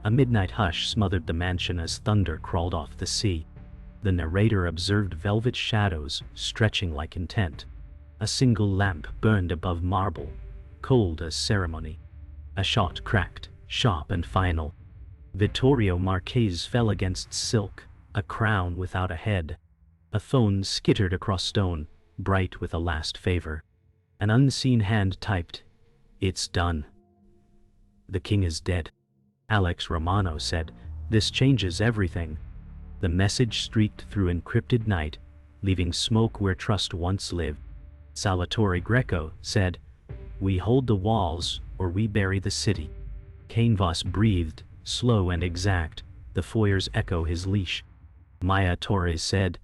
A midnight hush smothered the mansion as thunder crawled off the sea. The narrator observed velvet shadows stretching like intent. A single lamp burned above marble, cold as ceremony. A shot cracked, sharp and final. Vittorio Marquez fell against silk, a crown without a head. A phone skittered across stone, bright with a last favor. An unseen hand typed, "It's done. The king is dead." Alex Romano said, "This changes everything." The message streaked through encrypted night, leaving smoke where trust once lived. Salvatore Greco said, "We hold the walls, or we bury the city." Canvas breathed, slow and exact, the foyers echo his leash. Maya Torres said,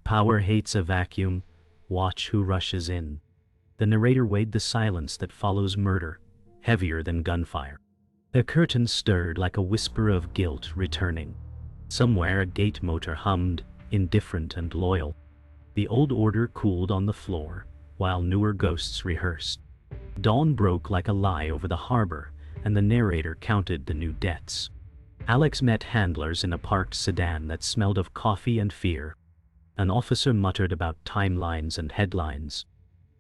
"Power hates a vacuum, watch who rushes in." The narrator weighed the silence that follows murder, heavier than gunfire. The curtain stirred like a whisper of guilt returning. Somewhere a gate motor hummed, indifferent and loyal. The old order cooled on the floor, while newer ghosts rehearsed. Dawn broke like a lie over the harbor, and the narrator counted the new debts. Alex met handlers in a parked sedan that smelled of coffee and fear. An officer muttered about timelines and headlines.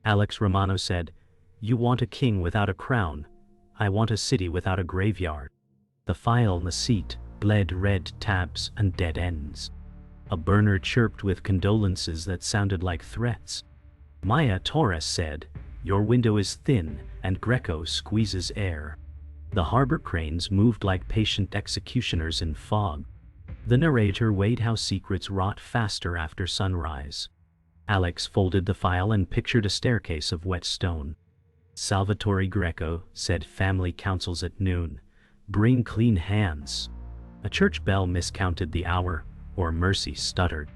Alex Romano said, "You want a king without a crown. I want a city without a graveyard." The file in the seat bled red tabs and dead ends. A burner chirped with condolences that sounded like threats. Maya Torres said, "Your window is thin, and Greco squeezes air." The harbor cranes moved like patient executioners in fog. The narrator weighed how secrets rot faster after sunrise. Alex folded the file and pictured a staircase of wet stone. Salvatore Greco said, "Family councils at noon. Bring clean hands." A church bell miscounted the hour, or mercy stuttered.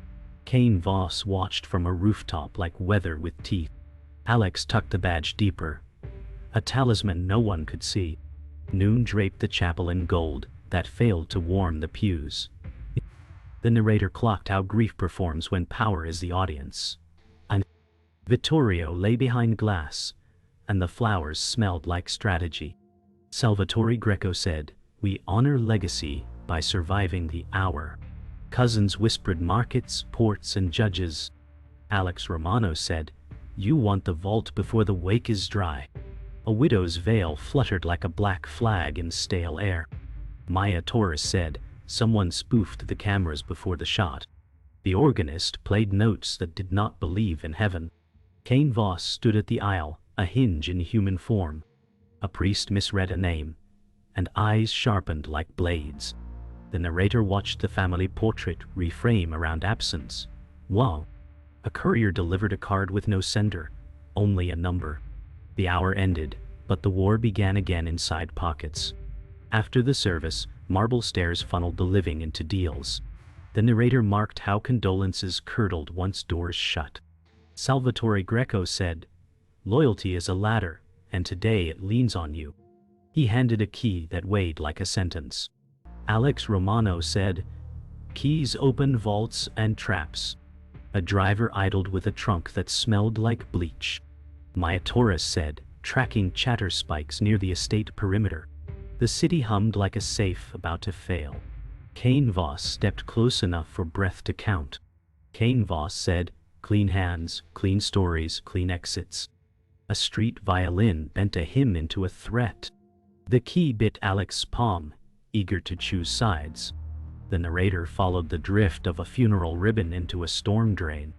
Cain Voss watched from a rooftop like weather with teeth. Alex tucked the badge deeper. A talisman no one could see. Noon draped the chapel in gold that failed to warm the pews. The narrator clocked how grief performs when power is the audience. And Vittorio lay behind glass, and the flowers smelled like strategy. Salvatore Greco said, "We honor legacy by surviving the hour." Cousins whispered markets, ports, and judges. Alex Romano said, "You want the vault before the wake is dry." A widow's veil fluttered like a black flag in stale air. Maya Torres said, "Someone spoofed the cameras before the shot." The organist played notes that did not believe in heaven. Cain Voss stood at the aisle, a hinge in human form. A priest misread a name, and eyes sharpened like blades. The narrator watched the family portrait reframe around absence. Wow! A courier delivered a card with no sender, only a number. The hour ended, but the war began again inside pockets. After the service, marble stairs funneled the living into deals. The narrator marked how condolences curdled once doors shut. Salvatore Greco said, "Loyalty is a ladder, and today it leans on you." He handed a key that weighed like a sentence. Alex Romano said, "Keys open vaults and traps." A driver idled with a trunk that smelled like bleach. Maya Torres said, tracking chatter spikes near the estate perimeter. The city hummed like a safe about to fail. Cain Voss stepped close enough for breath to count. Cain Voss said, "Clean hands, clean stories, clean exits." A street violin bent a hymn into a threat. The key bit Alex's palm, eager to choose sides. The narrator followed the drift of a funeral ribbon into a storm drain.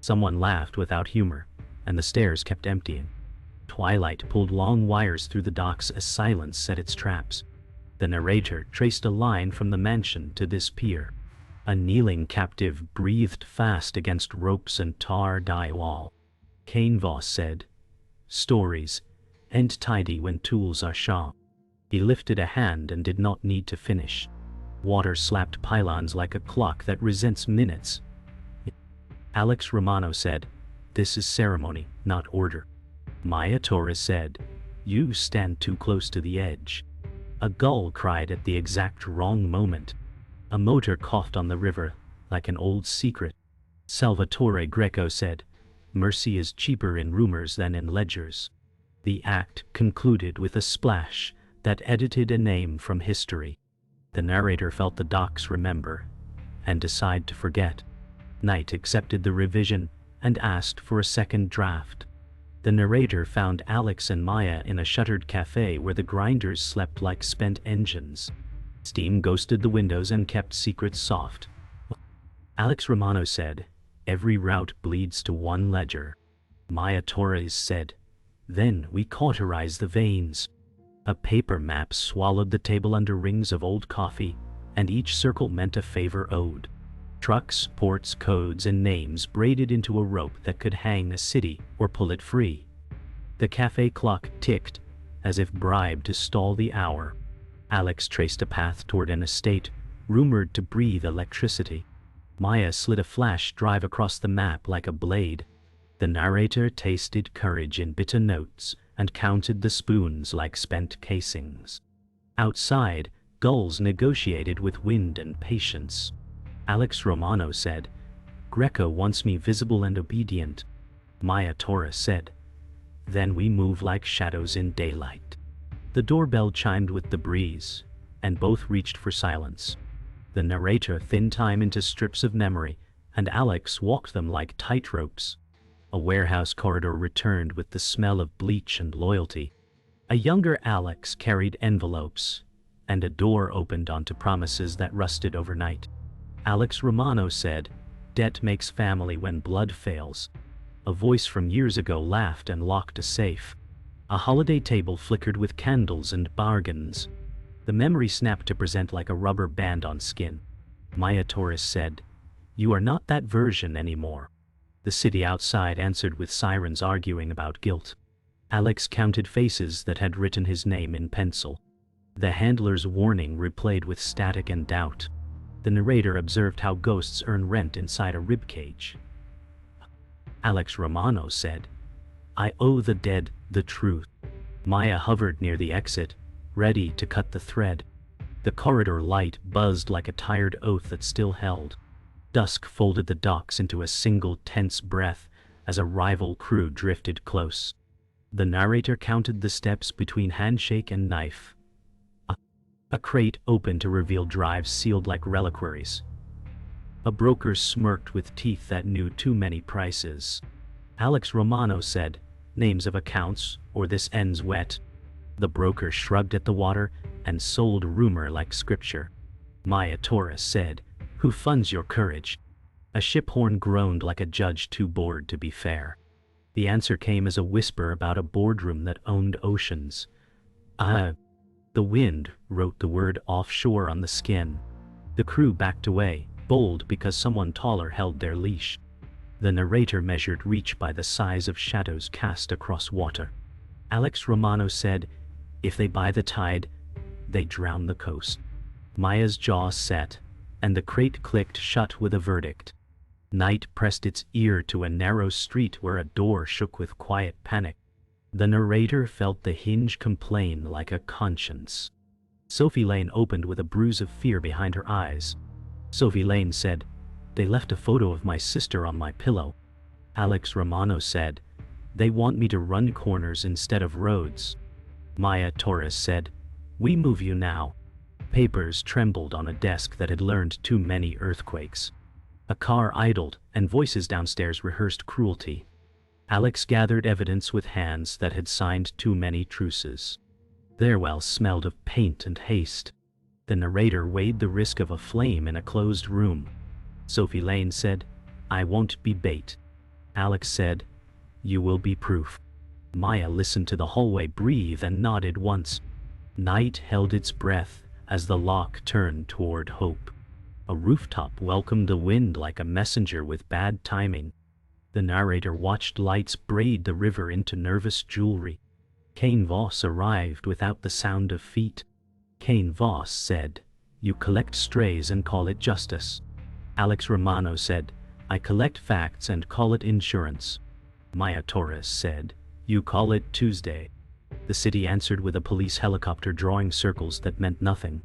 Someone laughed without humor, and the stairs kept emptying. Twilight pulled long wires through the docks as silence set its traps. The narrator traced a line from the mansion to this pier. A kneeling captive breathed fast against ropes and tar dye wall. Cain Voss said, "Stories, end tidy when tools are sharp." He lifted a hand and did not need to finish. Water slapped pylons like a clock that resents minutes. Alex Romano said, "This is ceremony, not order." Maya Torres said, "You stand too close to the edge." A gull cried at the exact wrong moment. A motor coughed on the river, like an old secret. Salvatore Greco said, "Mercy is cheaper in rumors than in ledgers." The act concluded with a splash that edited a name from history. The narrator felt the docs remember and decide to forget. Knight accepted the revision and asked for a second draft. The narrator found Alex and Maya in a shuttered cafe where the grinders slept like spent engines. Steam ghosted the windows and kept secrets soft. Alex Romano said, "Every route bleeds to one ledger." Maya Torres said, "Then we cauterize the veins." A paper map swallowed the table under rings of old coffee, and each circle meant a favor owed. Trucks, ports, codes, and names braided into a rope that could hang a city or pull it free. The cafe clock ticked, as if bribed to stall the hour. Alex traced a path toward an estate, rumored to breathe electricity. Maya slid a flash drive across the map like a blade. The narrator tasted courage in bitter notes and counted the spoons like spent casings. Outside, gulls negotiated with wind and patience. Alex Romano said, "Greco wants me visible and obedient." Maya Torres said, "Then we move like shadows in daylight." The doorbell chimed with the breeze, and both reached for silence. The narrator thinned time into strips of memory, and Alex walked them like tightropes. A warehouse corridor returned with the smell of bleach and loyalty. A younger Alex carried envelopes, and a door opened onto promises that rusted overnight. Alex Romano said, "Debt makes family when blood fails." A voice from years ago laughed and locked a safe. A holiday table flickered with candles and bargains. The memory snapped to present like a rubber band on skin. Maya Torres said, "You are not that version anymore." The city outside answered with sirens arguing about guilt. Alex counted faces that had written his name in pencil. The handler's warning replayed with static and doubt. The narrator observed how ghosts earn rent inside a ribcage. Alex Romano said, "I owe the dead the truth." Maya hovered near the exit, ready to cut the thread. The corridor light buzzed like a tired oath that still held. Dusk folded the docks into a single tense breath as a rival crew drifted close. The narrator counted the steps between handshake and knife. A crate opened to reveal drives sealed like reliquaries. A broker smirked with teeth that knew too many prices. Alex Romano said, "Names of accounts, or this ends wet." The broker shrugged at the water and sold rumor like scripture. Maya Torres said, "Who funds your courage?" A ship horn groaned like a judge too bored to be fair. The answer came as a whisper about a boardroom that owned oceans. The wind wrote the word offshore on the skin. The crew backed away, bold because someone taller held their leash. The narrator measured reach by the size of shadows cast across water. Alex Romano said, "If they buy the tide, they drown the coast." Maya's jaw set, and the crate clicked shut with a verdict. Night pressed its ear to a narrow street where a door shook with quiet panic. The narrator felt the hinge complain like a conscience. Sophie Lane opened with a bruise of fear behind her eyes. Sophie Lane said, "They left a photo of my sister on my pillow." Alex Romano said, "They want me to run corners instead of roads." Maya Torres said, "We move you now." Papers trembled on a desk that had learned too many earthquakes. A car idled, and voices downstairs rehearsed cruelty. Alex gathered evidence with hands that had signed too many truces. Their well smelled of paint and haste. The narrator weighed the risk of a flame in a closed room. Sophie Lane said, "I won't be bait." Alex said, "You will be proof." Maya listened to the hallway breathe and nodded once. Night held its breath as the lock turned toward hope. A rooftop welcomed the wind like a messenger with bad timing. The narrator watched lights braid the river into nervous jewelry. Kane Voss arrived without the sound of feet. Kane Voss said, "You collect strays and call it justice." Alex Romano said, "I collect facts and call it insurance." Maya Torres said, "You call it Tuesday." The city answered with a police helicopter drawing circles that meant nothing.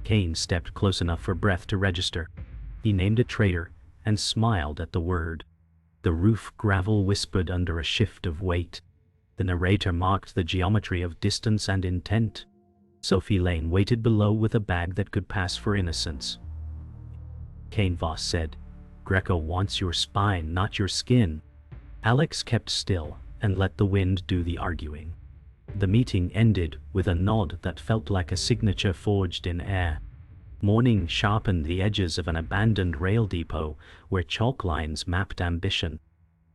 Kane stepped close enough for breath to register. He named a traitor and smiled at the word. The roof gravel whispered under a shift of weight. The narrator mocked the geometry of distance and intent. Sophie Lane waited below with a bag that could pass for innocence. Kane Voss said, "Greco wants your spine, not your skin." Alex kept still and let the wind do the arguing. The meeting ended with a nod that felt like a signature forged in air. Morning sharpened the edges of an abandoned rail depot where chalk lines mapped ambition.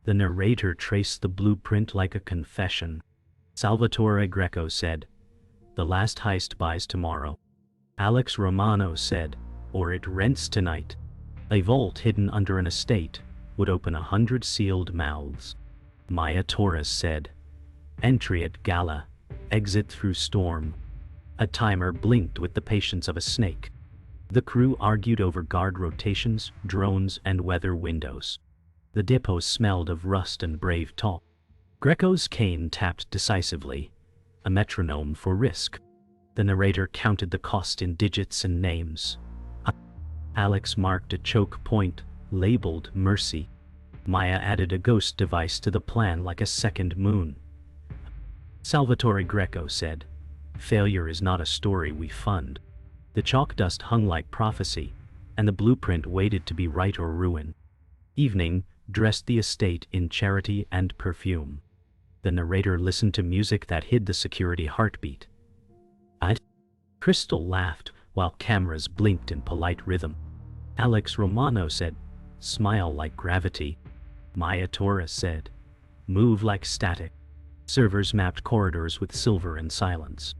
The narrator traced the blueprint like a confession. Salvatore Greco said, "The last heist buys tomorrow." Alex Romano said, "Or it rents tonight." A vault hidden under an estate would open 100 sealed mouths. Maya Torres said, "Entry at Gala, exit through storm." A timer blinked with the patience of a snake. The crew argued over guard rotations, drones, and weather windows. The depot smelled of rust and brave talk. Greco's cane tapped decisively, a metronome for risk. The narrator counted the cost in digits and names. Alex marked a choke point, labeled Mercy. Maya added a ghost device to the plan like a second moon. Salvatore Greco said, "Failure is not a story we fund." The chalk dust hung like prophecy, and the blueprint waited to be right or ruin. Evening dressed the estate in charity and perfume. The narrator listened to music that hid the security heartbeat. Crystal laughed while cameras blinked in polite rhythm. Alex Romano said, "Smile like gravity." Maya Torres said, "Move like static." Servers mapped corridors with silver and silence.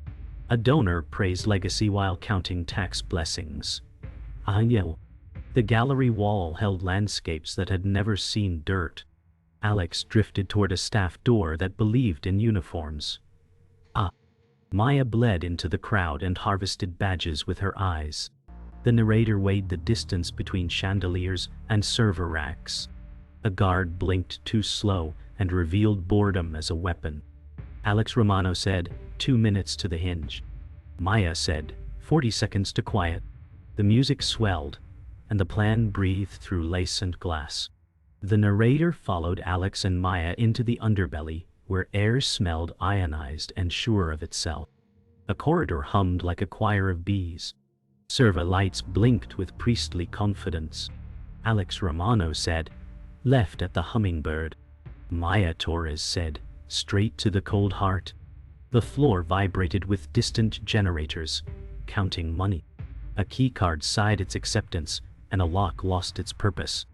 A donor praised legacy while counting tax blessings. The gallery wall held landscapes that had never seen dirt. Alex drifted toward a staff door that believed in uniforms. Maya bled into the crowd and harvested badges with her eyes. The narrator weighed the distance between chandeliers and server racks. A guard blinked too slow and revealed boredom as a weapon. Alex Romano said, 2 minutes to the hinge. Maya said, 40 seconds to quiet. The music swelled, and the plan breathed through lace and glass. The narrator followed Alex and Maya into the underbelly, where air smelled ionized and sure of itself. A corridor hummed like a choir of bees. Server lights blinked with priestly confidence. Alex Romano said, "Left at the Hummingbird." Maya Torres said, "Straight to the cold heart." The floor vibrated with distant generators, counting money. A keycard sighed its acceptance, and a lock lost its purpose.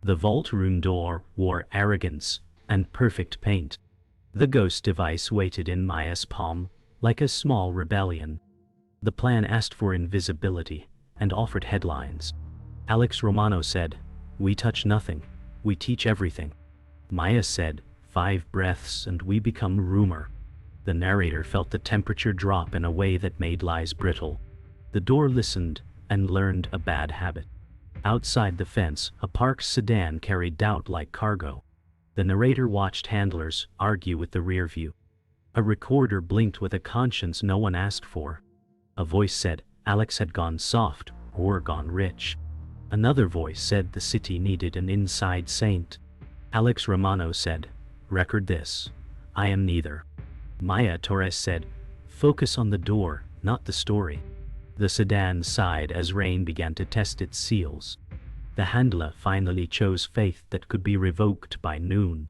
The vault room door wore arrogance and perfect paint. The ghost device waited in Maya's palm, like a small rebellion. The plan asked for invisibility and offered headlines. Alex Romano said, "We touch nothing, we teach everything." Maya said, 5 breaths and we become rumor." The narrator felt the temperature drop in a way that made lies brittle. The door listened and learned a bad habit. Outside the fence, a parked sedan carried doubt like cargo. The narrator watched handlers argue with the rear view. A recorder blinked with a conscience no one asked for. A voice said Alex had gone soft or gone rich. Another voice said the city needed an inside saint. Alex Romano said, "Record this. I am neither." Maya Torres said, "Focus on the door, not the story." The sedan sighed as rain began to test its seals. The handler finally chose faith that could be revoked by noon.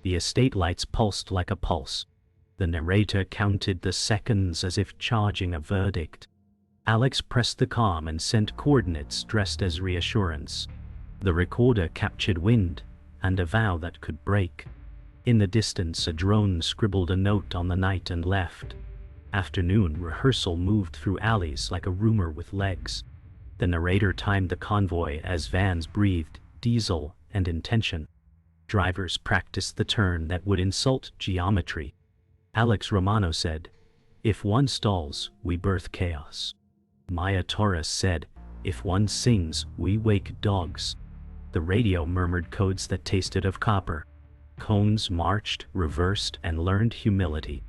The estate lights pulsed like a pulse. The narrator counted the seconds as if charging a verdict. Alex pressed the calm and sent coordinates dressed as reassurance. The recorder captured wind and a vow that could break. In the distance, a drone scribbled a note on the night and left. Afternoon rehearsal moved through alleys like a rumor with legs. The narrator timed the convoy as vans breathed diesel and intention. Drivers practiced the turn that would insult geometry. Alex Romano said, "If one stalls, we birth chaos." Maya Torres said, "If one sings, we wake dogs." The radio murmured codes that tasted of copper. Cones marched, reversed, and learned humility.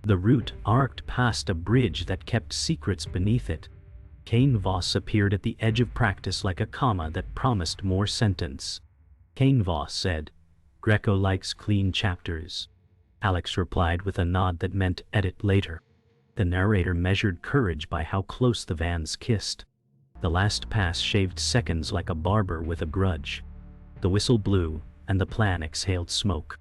The route arced past a bridge that kept secrets beneath it. Kane Voss appeared at the edge of practice like a comma that promised more sentence. Kane Voss said, "Greco likes clean chapters." Alex replied with a nod that meant edit later. The narrator measured courage by how close the vans kissed. The last pass shaved seconds like a barber with a grudge. The whistle blew, and the plan exhaled smoke.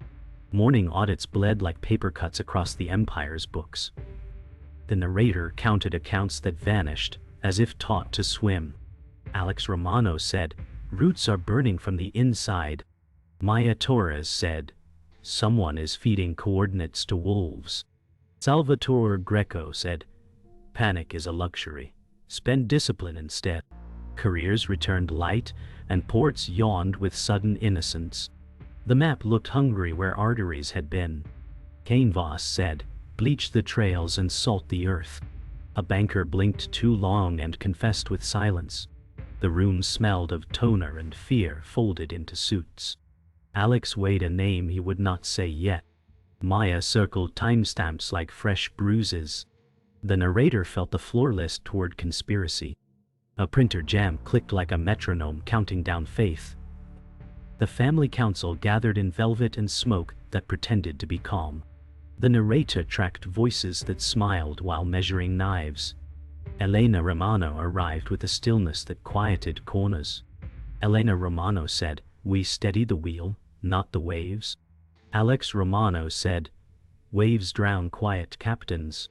Morning audits bled like paper cuts across the Empire's books. The narrator counted accounts that vanished, as if taught to swim. Alex Romano said, "Roots are burning from the inside." Maya Torres said, "Someone is feeding coordinates to wolves." Salvatore Greco said, "Panic is a luxury. Spend discipline instead." Careers returned light, and ports yawned with sudden innocence. The map looked hungry where arteries had been. Kane Voss said, "Bleach the trails and salt the earth." A banker blinked too long and confessed with silence. The room smelled of toner and fear folded into suits. Alex weighed a name he would not say yet. Maya circled timestamps like fresh bruises. The narrator felt the floor list toward conspiracy. A printer jam clicked like a metronome counting down faith. The family council gathered in velvet and smoke that pretended to be calm. The narrator tracked voices that smiled while measuring knives. Elena Romano arrived with a stillness that quieted corners. Elena Romano said, "We steady the wheel, not the waves." Alex Romano said, "Waves drown quiet captains."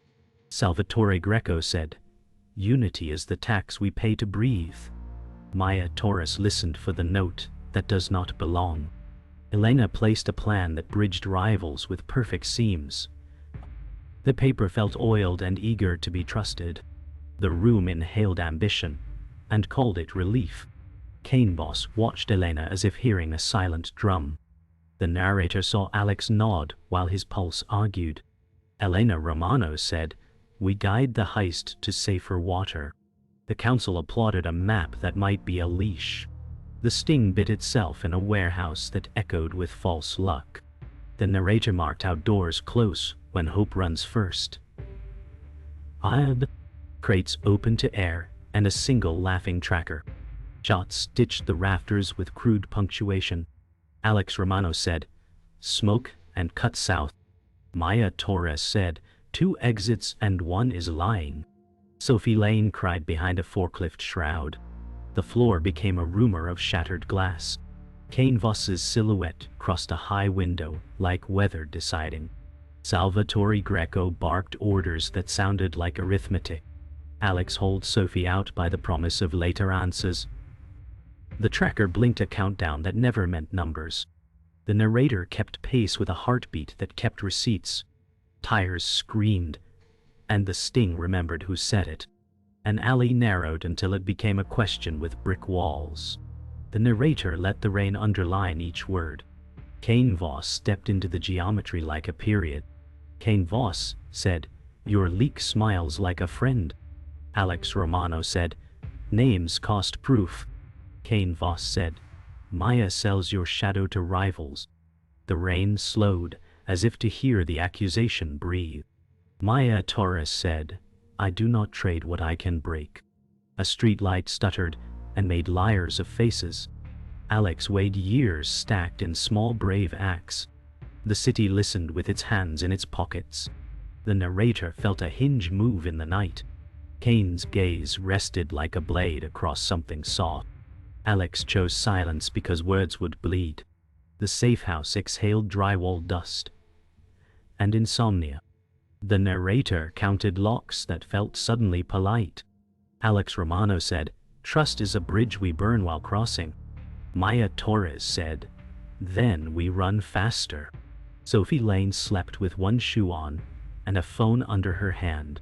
Salvatore Greco said, "Unity is the tax we pay to breathe." Maya Torres listened for the note that does not belong. Elena placed a plan that bridged rivals with perfect seams. The paper felt oiled and eager to be trusted. The room inhaled ambition and called it relief. Kane Voss watched Elena as if hearing a silent drum. The narrator saw Alex nod while his pulse argued. Elena Romano said, "We guide the heist to safer water." The council applauded a map that might be a leash. The sting bit itself in a warehouse that echoed with false luck. The narrator marked out doors close when hope runs first. Crates open to air and a single laughing tracker. Shots stitched the rafters with crude punctuation. Alex Romano said, "Smoke and cut south." Maya Torres said, "2 exits and 1 is lying." Sophie Lane cried behind a forklift shroud. The floor became a rumor of shattered glass. Kane Voss's silhouette crossed a high window like weather deciding. Salvatore Greco barked orders that sounded like arithmetic. Alex hauled Sophie out by the promise of later answers. The tracker blinked a countdown that never meant numbers. The narrator kept pace with a heartbeat that kept receipts. Tires screamed, and the sting remembered who said it. An alley narrowed until it became a question with brick walls. The narrator let the rain underline each word. Kane Voss stepped into the geometry like a period. Kane Voss said, "Your leak smiles like a friend." Alex Romano said, "Names cost proof." Kane Voss said, "Maya sells your shadow to rivals." The rain slowed, as if to hear the accusation breathe. Maya Torres said, "I do not trade what I can break." A streetlight stuttered and made liars of faces. Alex weighed years stacked in small brave acts. The city listened with its hands in its pockets. The narrator felt a hinge move in the night. Kane's gaze rested like a blade across something soft. Alex chose silence because words would bleed. The safe house exhaled drywall dust and insomnia. The narrator counted locks that felt suddenly polite. Alex Romano said, "Trust is a bridge we burn while crossing." Maya Torres said, "Then we run faster." Sophie Lane slept with one shoe on and a phone under her hand.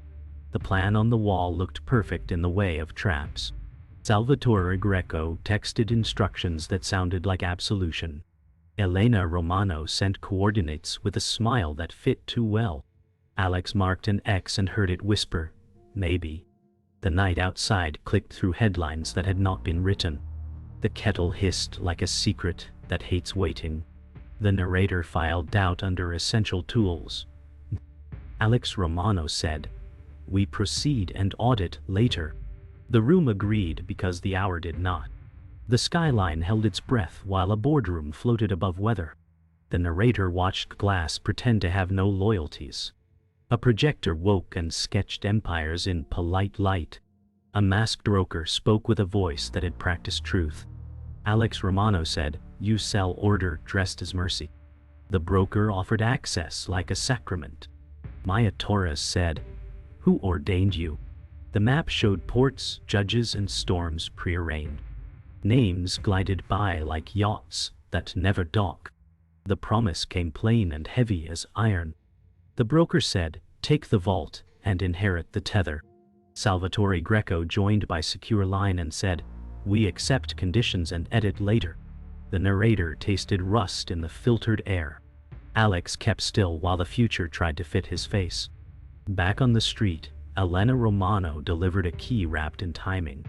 The plan on the wall looked perfect in the way of traps. Salvatore Greco texted instructions that sounded like absolution. Elena Romano sent coordinates with a smile that fit too well. Alex marked an X and heard it whisper, "Maybe." The night outside clicked through headlines that had not been written. The kettle hissed like a secret that hates waiting. The narrator filed doubt under essential tools. Alex Romano said, "We proceed and audit later." The room agreed because the hour did not. The skyline held its breath while a boardroom floated above weather. The narrator watched glass pretend to have no loyalties. A projector woke and sketched empires in polite light. A masked broker spoke with a voice that had practiced truth. Alex Romano said, "You sell order dressed as mercy." The broker offered access like a sacrament. Maya Torres said, "Who ordained you?" The map showed ports, judges, and storms prearranged. Names glided by like yachts that never dock. The promise came plain and heavy as iron. The broker said, "Take the vault and inherit the tether." Salvatore Greco joined by secure line and said, "We accept conditions and edit later." The narrator tasted rust in the filtered air. Alex kept still while the future tried to fit his face. Back on the street, Elena Romano delivered a key wrapped in timing.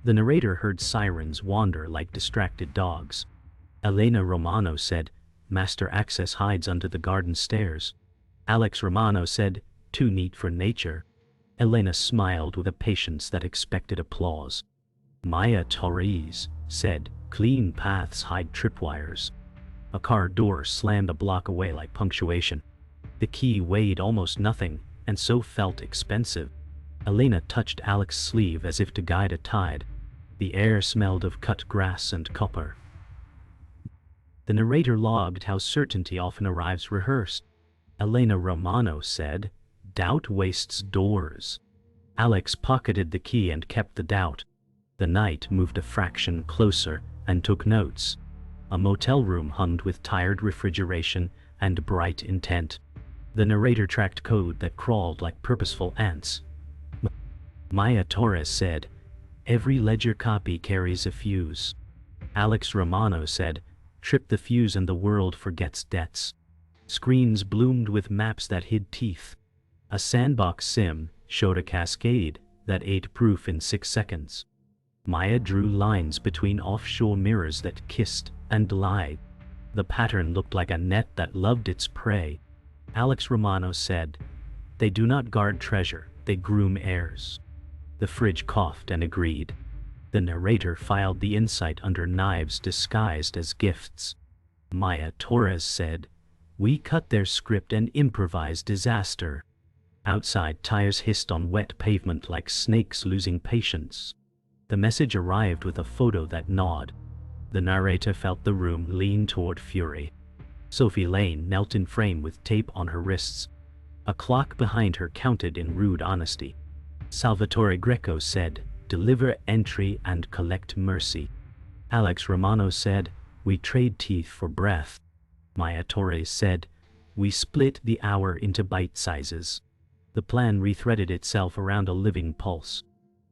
The narrator heard sirens wander like distracted dogs. Elena Romano said, "Master access hides under the garden stairs." Alex Romano said, "Too neat for nature." Elena smiled with a patience that expected applause. Maya Torres said, "Clean paths hide tripwires." A car door slammed a block away like punctuation. The key weighed almost nothing, and so felt expensive. Elena touched Alex's sleeve as if to guide a tide. The air smelled of cut grass and copper. The narrator logged how certainty often arrives rehearsed. Elena Romano said, "Doubt wastes doors." Alex pocketed the key and kept the doubt. The night moved a fraction closer and took notes. A motel room hummed with tired refrigeration and bright intent. The narrator tracked code that crawled like purposeful ants. Maya Torres said, "Every ledger copy carries a fuse." Alex Romano said, "Trip the fuse and the world forgets debts." Screens bloomed with maps that hid teeth. A sandbox sim showed a cascade that ate proof in 6 seconds. Maya drew lines between offshore mirrors that kissed and lied. The pattern looked like a net that loved its prey. Alex Romano said, "They do not guard treasure, they groom heirs." The fridge coughed and agreed. The narrator filed the insight under knives disguised as gifts. Maya Torres said, "We cut their script and improvised disaster." Outside, tires hissed on wet pavement like snakes losing patience. The message arrived with a photo that gnawed. The narrator felt the room lean toward fury. Sophie Lane knelt in frame with tape on her wrists. A clock behind her counted in rude honesty. Salvatore Greco said, "Deliver entry and collect mercy." Alex Romano said, "We trade teeth for breath." Maya Torres said, "We split the hour into bite sizes." The plan rethreaded itself around a living pulse.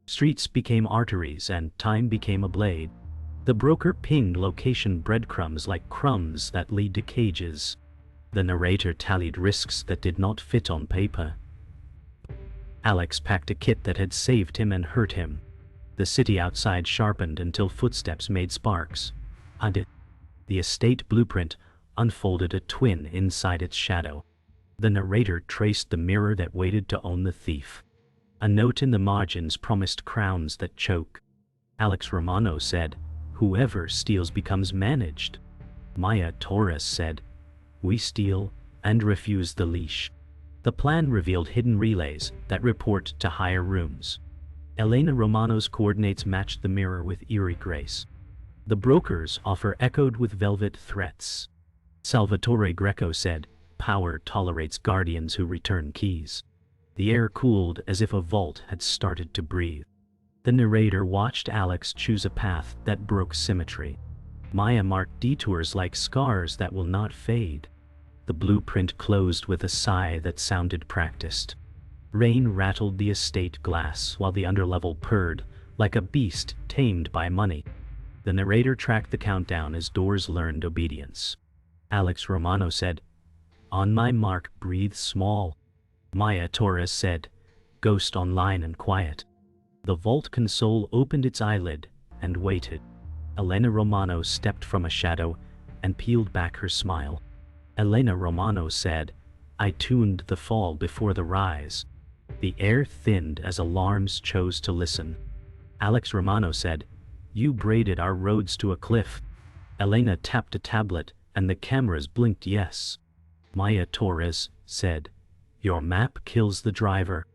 Streets became arteries and time became a blade. The broker pinged location breadcrumbs like crumbs that lead to cages. The narrator tallied risks that did not fit on paper. Alex packed a kit that had saved him and hurt him. The city outside sharpened until footsteps made sparks. The estate blueprint unfolded a twin inside its shadow. The narrator traced the mirror that waited to own the thief. A note in the margins promised crowns that choke. Alex Romano said, "Whoever steals becomes managed." Maya Torres said, "We steal and refuse the leash." The plan revealed hidden relays that report to higher rooms. Elena Romano's coordinates matched the mirror with eerie grace. The broker's offer echoed with velvet threats. Salvatore Greco said, "Power tolerates guardians who return keys." The air cooled as if a vault had started to breathe. The narrator watched Alex choose a path that broke symmetry. Maya marked detours like scars that will not fade. The blueprint closed with a sigh that sounded practiced. Rain rattled the estate glass while the underlevel purred, like a beast tamed by money. The narrator tracked the countdown as doors learned obedience. Alex Romano said, "On my mark, breathe small." Maya Torres said, "Ghost online and quiet." The vault console opened its eyelid and waited. Elena Romano stepped from a shadow and peeled back her smile. Elena Romano said, "I tuned the fall before the rise." The air thinned as alarms chose to listen. Alex Romano said, "You braided our roads to a cliff." Elena tapped a tablet and the cameras blinked yes. Maya Torres said, Your map kills the driver.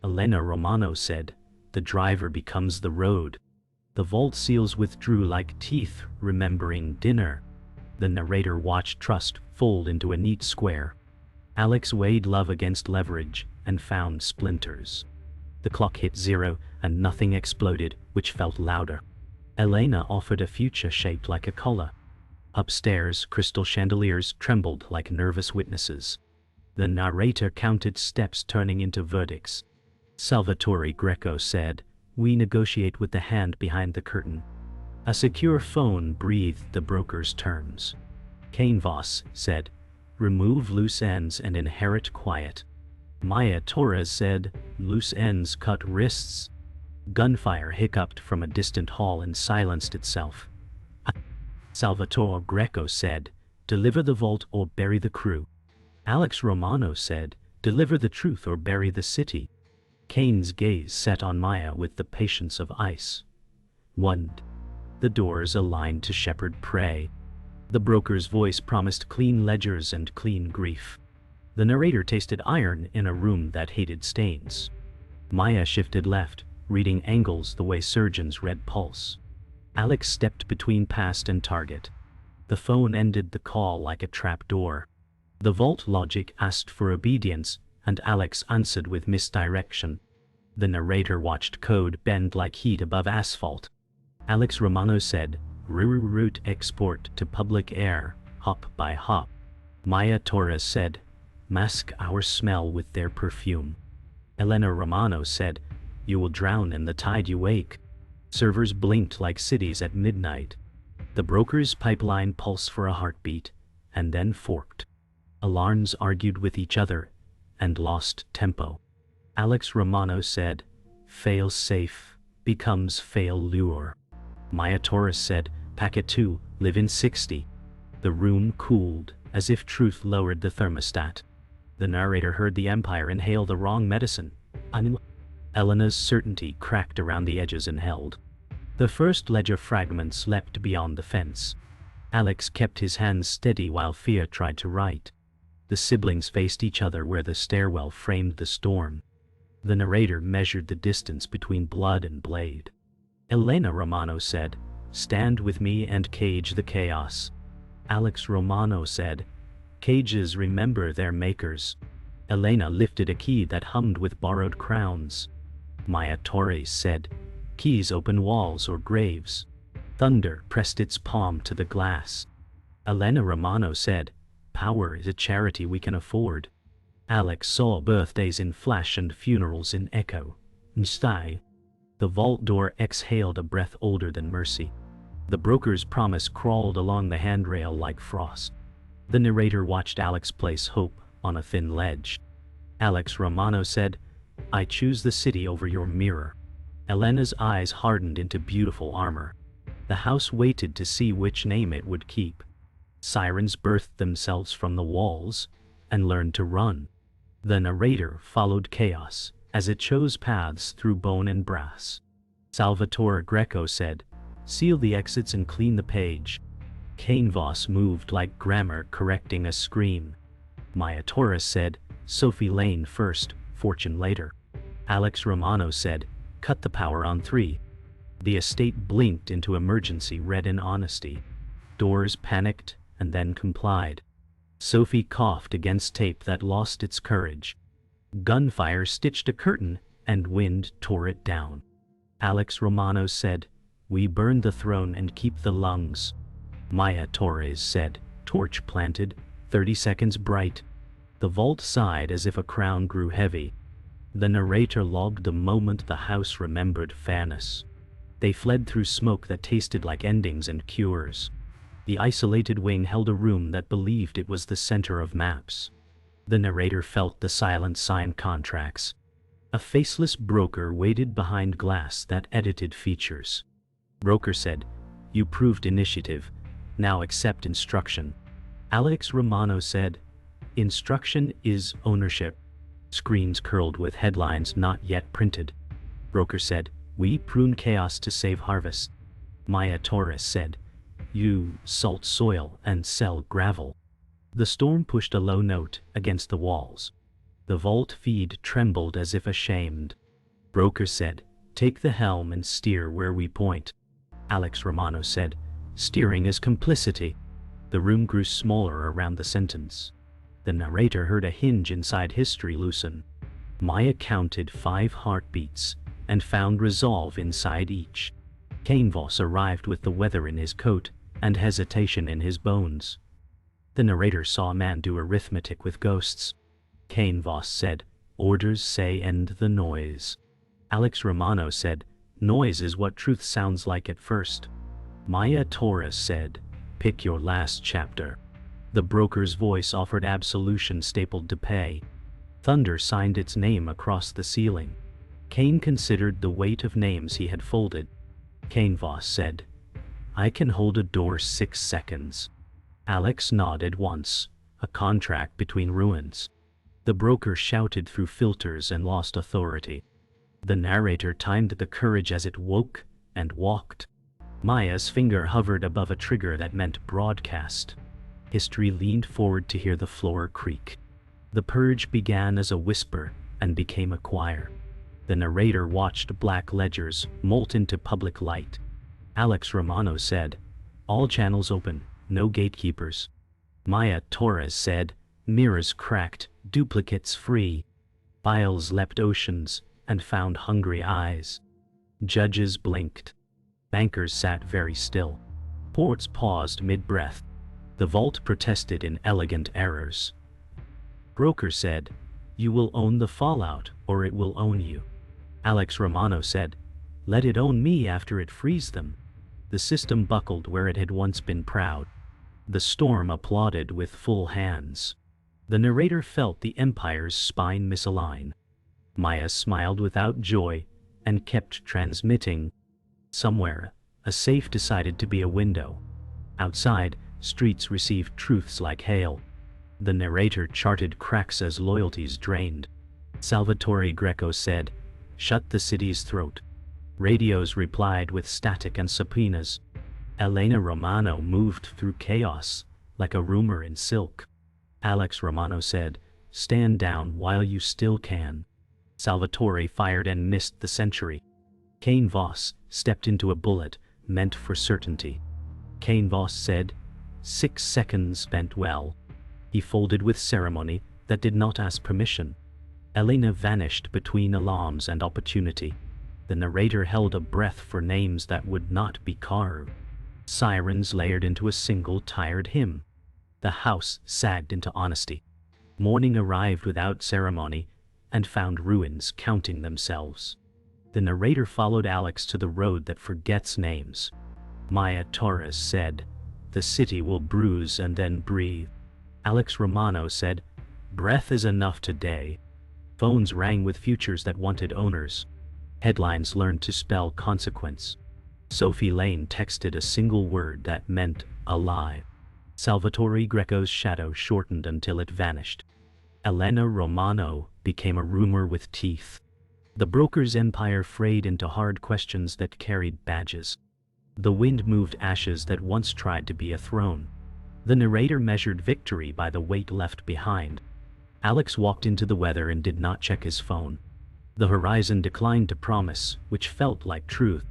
Alex Romano said, the driver becomes the road. The vault seals withdrew like teeth, remembering dinner. The narrator watched trust fold into a neat square. Alex weighed love against leverage and found splinters. The clock hit 0 and nothing exploded, which felt louder. Elena offered a future shaped like a collar. Upstairs, crystal chandeliers trembled like nervous witnesses. The narrator counted steps turning into verdicts. Salvatore Greco said, "We negotiate with the hand behind the curtain." A secure phone breathed the broker's terms. Canvas said, "Remove loose ends and inherit quiet." Maya Torres said, "Loose ends cut wrists." Gunfire hiccuped from a distant hall and silenced itself. Salvatore Greco said, "Deliver the vault or bury the crew." Alex Romano said, "Deliver the truth or bury the city." Kane's gaze set on Maya with the patience of ice. The doors aligned to shepherd prey. The broker's voice promised clean ledgers and clean grief. The narrator tasted iron in a room that hated stains. Maya shifted left, reading angles the way surgeons read pulse. Alex stepped between past and target. The phone ended the call like a trap door. The vault logic asked for obedience, and Alex answered with misdirection. The narrator watched code bend like heat above asphalt. Alex Romano said, "Route export to public air, hop by hop." Maya Torres said, "Mask our smell with their perfume." Elena Romano said, "You will drown in the tide you wake." Servers blinked like cities at midnight. The broker's pipeline pulsed for a heartbeat, and then forked. Alarms argued with each other, and lost tempo. Alex Romano said, "Fail safe becomes fail lure." Maya Torres said, "Packet 2, live in 60. The room cooled, as if truth lowered the thermostat. The narrator heard the Empire inhale the wrong medicine. Elena's certainty cracked around the edges and held. The first ledger fragments leapt beyond the fence. Alex kept his hands steady while fear tried to write. The siblings faced each other where the stairwell framed the storm. The narrator measured the distance between blood and blade. Elena Romano said, "Stand with me and cage the chaos." Alex Romano said, "Cages remember their makers." Elena lifted a key that hummed with borrowed crowns. Maya Torres said, "Keys open walls or graves." Thunder pressed its palm to the glass. Elena Romano said, "Power is a charity we can afford." Alex saw birthdays in flash and funerals in echo. Nstai. The vault door exhaled a breath older than mercy. The broker's promise crawled along the handrail like frost. The narrator watched Alex place hope on a thin ledge. Alex Romano said, "I choose the city over your mirror." Elena's eyes hardened into beautiful armor. The house waited to see which name it would keep. Sirens birthed themselves from the walls and learned to run. The narrator followed chaos as it chose paths through bone and brass. Salvatore Greco said, "Seal the exits and clean the page." Canvas moved like grammar correcting a scream. Maya Torres said, "Sophie Lane first, fortune later." Alex Romano said, "Cut the power on 3. The estate blinked into emergency red in honesty. Doors panicked and then complied. Sophie coughed against tape that lost its courage. Gunfire stitched a curtain and wind tore it down. Alex Romano said, "We burn the throne and keep the lungs." Maya Torres said, "Torch planted, 30 seconds bright." The vault sighed as if a crown grew heavy. The narrator logged the moment the house remembered fairness. They fled through smoke that tasted like endings and cures. The isolated wing held a room that believed it was the center of maps. The narrator felt the silent sign contracts. A faceless broker waited behind glass that edited features. Broker said, "You proved initiative. Now accept instruction." Alex Romano said, "Instruction is ownership." Screens curled with headlines not yet printed. Broker said, "We prune chaos to save harvest." Maya Torres said, "You salt soil and sell gravel." The storm pushed a low note against the walls. The vault feed trembled as if ashamed. Broker said, "Take the helm and steer where we point." Alex Romano said, "Steering is complicity." The room grew smaller around the sentence. The narrator heard a hinge inside history loosen. Maya counted 5 heartbeats and found resolve inside each. Kane Voss arrived with the weather in his coat and hesitation in his bones. The narrator saw a man do arithmetic with ghosts. Kane Voss said, "Orders say end the noise." Alex Romano said, "Noise is what truth sounds like at first." Maya Torres said, "Pick your last chapter." The broker's voice offered absolution stapled to pay. Thunder signed its name across the ceiling. Kane considered the weight of names he had folded. Kane Voss said, "I can hold a door 6 seconds." Alex nodded once, a contract between ruins. The broker shouted through filters and lost authority. The narrator timed the courage as it woke and walked. Maya's finger hovered above a trigger that meant broadcast. History leaned forward to hear the floor creak. The purge began as a whisper and became a choir. The narrator watched black ledgers molt into public light. Alex Romano said, "All channels open, no gatekeepers." Maya Torres said, "Mirrors cracked, duplicates free." Files leapt oceans and found hungry eyes. Judges blinked. Bankers sat very still. Ports paused mid-breath. The vault protested in elegant errors. Broker said, "You will own the fallout, or it will own you." Alex Romano said, "Let it own me after it frees them." The system buckled where it had once been proud. The storm applauded with full hands. The narrator felt the Empire's spine misalign. Maya smiled without joy and kept transmitting. Somewhere, a safe decided to be a window. Outside, streets received truths like hail. The narrator charted cracks as loyalties drained. Salvatore Greco said, "Shut the city's throat." Radios replied with static and subpoenas. Elena Romano moved through chaos, like a rumor in silk. Alex Romano said, "Stand down while you still can." Salvatore fired and missed the century. Kane Voss stepped into a bullet meant for certainty. Kane Voss said, 6 seconds spent well." He folded with ceremony that did not ask permission. Elena vanished between alarms and opportunity. The narrator held a breath for names that would not be carved. Sirens layered into a single tired hymn. The house sagged into honesty. Morning arrived without ceremony and found ruins counting themselves. The narrator followed Alex to the road that forgets names. Maya Torres said, "The city will bruise and then breathe." Alex Romano said, "Breath is enough today." Phones rang with futures that wanted owners. Headlines learned to spell consequence. Sophie Lane texted a single word that meant alive. Salvatore Greco's shadow shortened until it vanished. Elena Romano became a rumor with teeth. The broker's empire frayed into hard questions that carried badges. The wind moved ashes that once tried to be a throne. The narrator measured victory by the weight left behind. Alex walked into the weather and did not check his phone. The horizon declined to promise, which felt like truth.